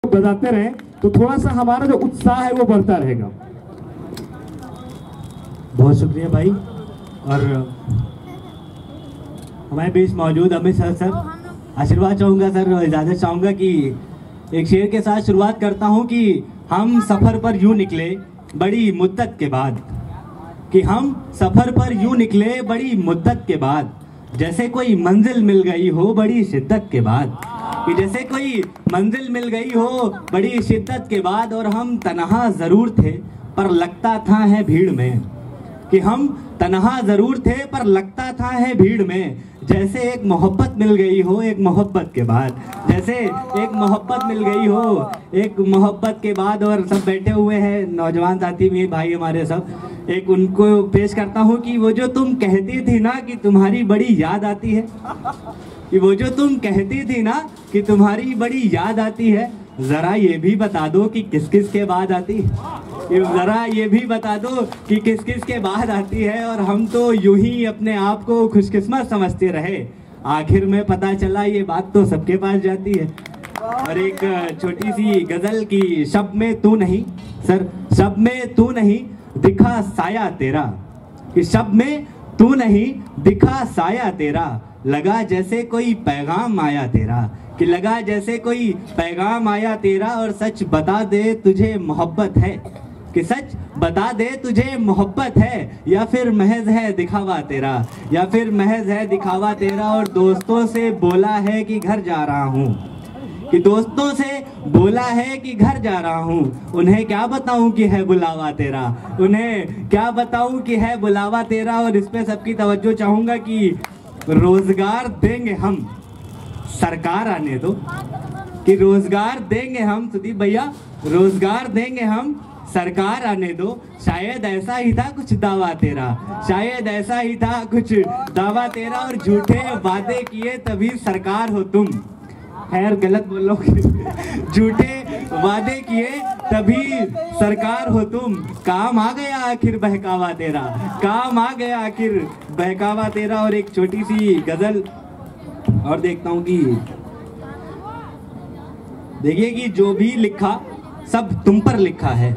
बजाते रहें तो थोड़ा सा हमारा जो उत्साह है वो बढ़ता रहेगा। बहुत शुक्रिया भाई। और हमारे बीच मौजूद अमित सर आशीर्वाद चाहूँगा सर, इजाज़त चाहूँगा कि एक शेर के साथ शुरुआत करता हूँ कि हम सफ़र पर यूँ निकले बड़ी मुद्दत के बाद, कि हम सफ़र पर यूँ निकले बड़ी मुद्दत के बाद, जैसे कोई मंजिल मिल गई हो बड़ी शिद्दत के बाद, कि जैसे कोई मंजिल मिल गई हो बड़ी शिद्दत के बाद। और हम तन्हा ज़रूर थे पर लगता था है भीड़ में, कि हम तन्हा ज़रूर थे पर लगता था है भीड़ में, जैसे एक मोहब्बत मिल गई हो एक मोहब्बत के बाद, जैसे एक मोहब्बत मिल गई हो एक मोहब्बत के बाद। और सब बैठे हुए हैं नौजवान साथी भी भाई हमारे सब, एक उनको पेश करता हूँ कि वो जो तुम कहती थी ना कि तुम्हारी बड़ी याद आती है, कि वो जो तुम कहती थी ना कि तुम्हारी बड़ी याद आती है, ज़रा ये भी बता दो कि किस किस के बाद आती है, ज़रा ये भी बता दो कि किस किस के बाद आती है। और हम तो यूं ही अपने आप को खुशकिस्मत समझते रहे, आखिर में पता चला ये बात तो सबके पास जाती है। और एक छोटी सी गज़ल की शब में तू नहीं सर, शब में तू नहीं दिखा साया तेरा, कि शब में तू नहीं दिखा साया तेरा, लगा जैसे कोई पैगाम आया तेरा, कि लगा जैसे कोई पैगाम आया तेरा। और सच बता दे तुझे मोहब्बत है, कि सच बता दे तुझे मोहब्बत है, या फिर महज है दिखावा तेरा, या फिर महज है दिखावा तेरा। और दोस्तों से बोला है कि घर जा रहा हूँ, कि दोस्तों से बोला है कि घर जा रहा हूँ, उन्हें क्या बताऊँ कि है बुलावा तेरा, उन्हें क्या बताऊँ कि है बुलावा तेरा। और इस पे सबकी तवज्जो चाहूँगा कि रोजगार देंगे हम, सरकार आने दो, कि रोजगार देंगे हम, सुदीप भैया रोजगार देंगे हम, सरकार आने दो। शायद ऐसा ही था कुछ दावा तेरा, शायद ऐसा ही था कुछ दावा तेरा। और झूठे वादे किए तभी सरकार हो तुम, खैर गलत बोलोगे, झूठे वादे किए तभी सरकार हो तुम, काम आ गया आखिर बहकावा तेरा, काम आ गया आखिर बहकावा तेरा। और एक छोटी सी गजल और देखता हूँ कि देखिए कि जो भी लिखा सब तुम पर लिखा है,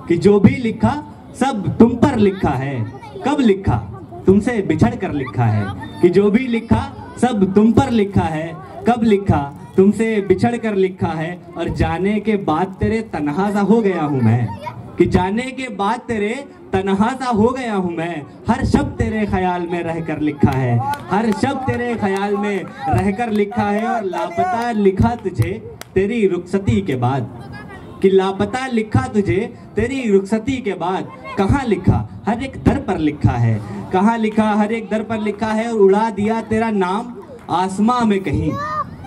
कि जो भी लिखा सब तुम पर लिखा है, कब लिखा तुमसे बिछड़ कर लिखा है, कि जो भी लिखा सब तुम पर लिखा है, कब लिखा तुमसे बिछड़ कर लिखा है। और जाने के बाद तेरे तन्हा सा हो गया हूँ मैं, कि जाने के बाद तेरे तन्हा सा हो गया हूँ मैं, हर शब्द तेरे ख्याल में रह कर लिखा है, हर शब्द तेरे ख्याल में रह कर लिखा है। और लापता लिखा तुझे तेरी रुखसती के बाद, कि लापता लिखा तुझे तेरी रुखसती के बाद, कहाँ लिखा हर एक दर पर लिखा है, कहाँ लिखा हर एक दर पर लिखा है। और उड़ा दिया तेरा नाम आसमां में कहीं,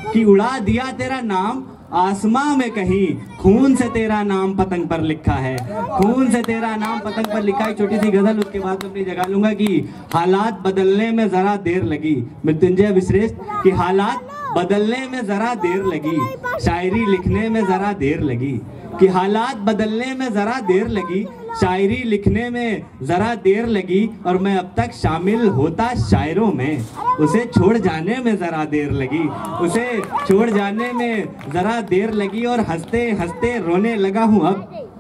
कि उड़ा दिया तेरा नाम आसमां में कहीं, खून से तेरा नाम पतंग पर लिखा है, खून से तेरा नाम पतंग पर लिखा है। छोटी सी गजल उसके बाद अपनी जगह लूंगा कि हालात बदलने में जरा देर लगी, मृत्युंजय विश्रेष्ठ, कि हालात बदलने में जरा देर लगी, शायरी लिखने में जरा देर लगी, कि हालात बदलने में जरा देर लगी, शायरी लिखने में जरा देर लगी। और मैं अब तक शामिल होता शायरों में, उसे छोड़ जाने में जरा देर लगी, उसे छोड़ जाने में जरा देर लगी। और हंसते हंसते रोने लगा हूँ अब,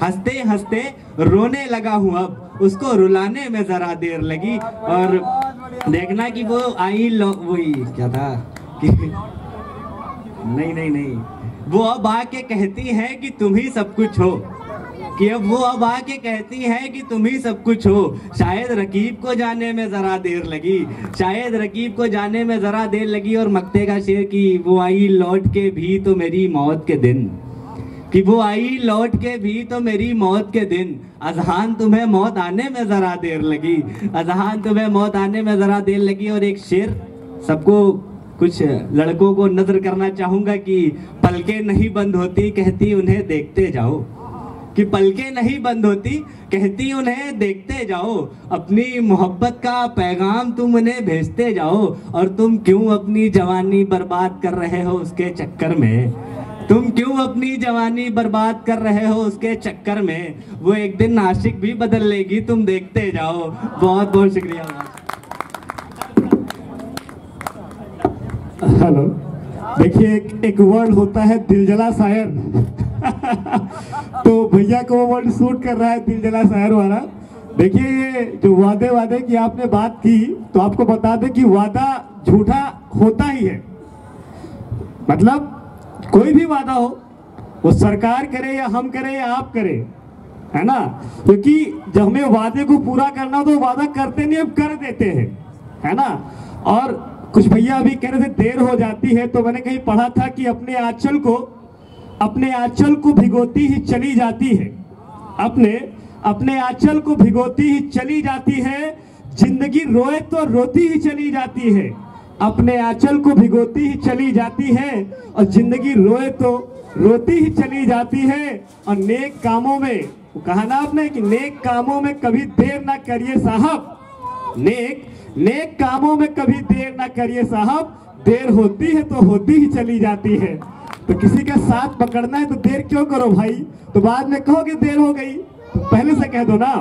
हंसते हंसते रोने लगा हूँ अब, उसको रुलाने में जरा देर लगी। और देखना कि वो आई वही क्या था कि नहीं वो अब आके कहती है कि तुम ही सब कुछ हो, कि अब वो अब आके कहती है कि तुम ही सब कुछ हो। शायद रकीब को जाने में जरा देर लगी, शायद रकीब को जाने में जरा देर लगी। और मक्ते का शेर की वो आई लौट के भी तो मेरी मौत के दिन, कि वो आई लौट के भी तो मेरी मौत के दिन, अजहान तुम्हें मौत आने में जरा देर लगी, अजहान तुम्हें मौत आने में जरा देर लगी। और एक शेर सबको कुछ लड़कों को नजर करना चाहूंगा कि पलकें नहीं बंद होती कहती उन्हें देखते जाओ, कि पलकें नहीं बंद होती कहती उन्हें देखते जाओ, अपनी मोहब्बत का पैगाम तुम उन्हें भेजते जाओ। और तुम क्यों अपनी जवानी बर्बाद कर रहे हो उसके चक्कर में, तुम क्यों अपनी जवानी बर्बाद कर रहे हो उसके चक्कर में, वो एक दिन आशिक भी बदल लेगी तुम देखते जाओ। बहुत बहुत शुक्रिया। हेलो देखिए एक वर्ड होता है दिलजला शायर। तो भैया को वो वर्ड सूट कर रहा है, दिलजला शायर वाला। देखिए ये जो वादे की आपने बात की, तो आपको बता दें कि वादा झूठा होता ही है। मतलब कोई भी वादा हो, वो सरकार करे या हम करें या आप करें, है ना, क्योंकि जब हमें वादे को पूरा करना तो वादा करते नहीं, हम कर देते हैं, है ना। और कुछ भैया अभी कह रहे थे देर हो जाती है, तो मैंने कहीं पढ़ा था कि अपने आंचल को भिगोती ही चली जाती है, अपने आंचल को भिगोती ही चली जाती है, जिंदगी रोए तो रोती ही चली जाती है। अपने आंचल को भिगोती ही चली जाती है और जिंदगी रोए तो रोती ही चली जाती है। और नेक कामों में, कहा ना आपने कि नेक कामों में कभी देर ना करिए साहब, नेक कामों में कभी देर ना करिए साहब, देर होती है तो होती ही चली जाती है। तो किसी का साथ पकड़ना है तो देर क्यों करो भाई, तो बाद में कहोगे देर हो गई, तो पहले से कह दो ना।